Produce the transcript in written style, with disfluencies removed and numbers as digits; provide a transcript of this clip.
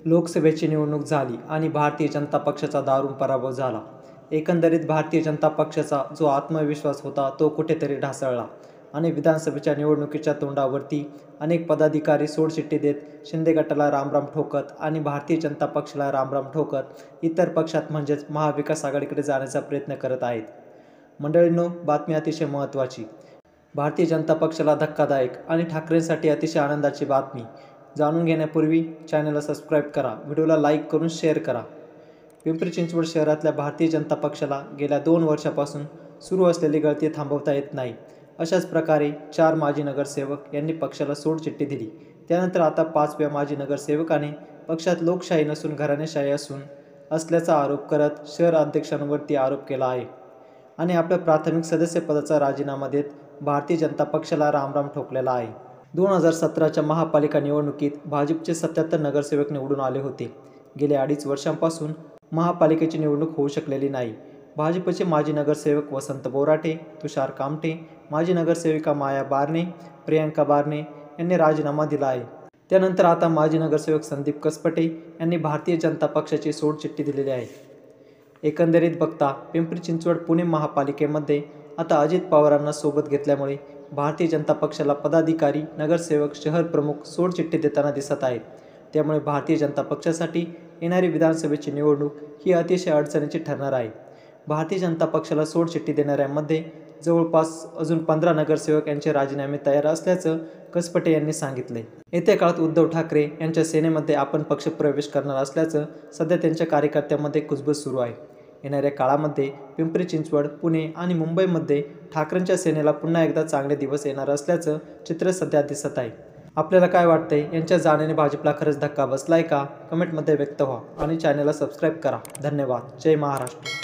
लोकसभेची निवडणूक झाली आणि भारतीय जनता पक्षाचा दारुण पराभव झाला। एकंदरीत भारतीय जनता पक्षाचा जो आत्मविश्वास होता तो कुठेतरी ढासळला आणि विधानसभेच्या निवडणुकीच्या तोंडावरती अनेक पदाधिकारी सोडचिठ्ठी देत शिंदे गटाला रामराम ठोकत आणि भारतीय जनता पक्षाला रामराम ठोकत इतर पक्षात म्हणजेच महाविकास आघाडीकडे जाण्याचा प्रयत्न करत आहेत। मंडळींनो, बातमी अतिशय महत्त्वाची, भारतीय जनता पक्षाला धक्कादायक आणि ठाकरेंसाठी अतिशय आनंदाची बातमी जाणून घेण्यापूर्वी चॅनलला सबस्क्राईब करा, व्हिडिओला लाईक करून शेअर करा। पिंपरी चिंचवड शहरातल्या भारतीय जनता पक्षाला गेल्या 2 वर्षापासून सुरू असलेली गळती थांबवता येत नाही। अशाच प्रकारे 4 माजी नगरसेवक यांनी पक्षाला सोडचिठ्ठी दिली। त्यानंतर आता 5व्या माजी नगरसेवकाने पक्षात लोकशाही नसून घराणेशाही असल्याचा आरोप करत शहर अध्यक्षांवरती आरोप केला आहे आणि आपल्या प्राथमिक सदस्यपदाचा राजीनामा देत भारतीय जनता पक्षाला रामराम ठोकलेला आहे। 2017च्या महापालिका निवडणुकीत भाजपचे 77 नगरसेवक निवडून आले होते। गेल्या 2.5 वर्षांपासून महापालिकेची निवडणूक होऊ शकलेली नाही। भाजपचे माजी नगरसेवक वसंत बोराटे, तुषार कामटे, माजी नगरसेविका माया बारणे, प्रियांका बारणे यांनी राजीनामा दिला आहे। त्यानंतर आता माजी नगरसेवक संदीप कसपटे यांनी भारतीय जनता पक्षाची सोडचिठ्ठी दिलेली आहे। एकंदरीत बघता पिंपरी चिंचवड पुणे महापालिकेमध्ये आता अजित पवारांना सोबत घेतल्यामुळे भारतीय जनता पक्षाला पदाधिकारी, नगरसेवक, शहर प्रमुख सोडचिठ्ठी देताना दिसत आहेत। त्यामुळे भारतीय जनता पक्षासाठी येणारी विधानसभेची निवडणूक ही अतिशय अडचणीची ठरणार आहे। भारतीय जनता पक्षाला सोडचिठ्ठी देणाऱ्यांमध्ये जवळपास अजून 15 नगरसेवक यांचे राजीनामे तयार असल्याचं कसपटे यांनी सांगितले। येत्या काळात उद्धव ठाकरे यांच्या सेनेमध्ये आपण पक्षप्रवेश करणार असल्याचं सध्या त्यांच्या कार्यकर्त्यांमध्ये कुजबूज सुरू आहे। येणाऱ्या काळामध्ये पिंपरी चिंचवड, पुणे आणि मुंबईमध्ये ठाकरेंच्या सेनेला पुन्हा एकदा चांगले दिवस येणार असल्याचं चित्र सध्या दिसत आहे। आपल्याला काय वाटतंय, यांच्या जाण्याने भाजपला खरंच धक्का बसलाय का? कमेंटमध्ये व्यक्त व्हा आणि चॅनलला सबस्क्राईब करा। धन्यवाद। जय महाराष्ट्र।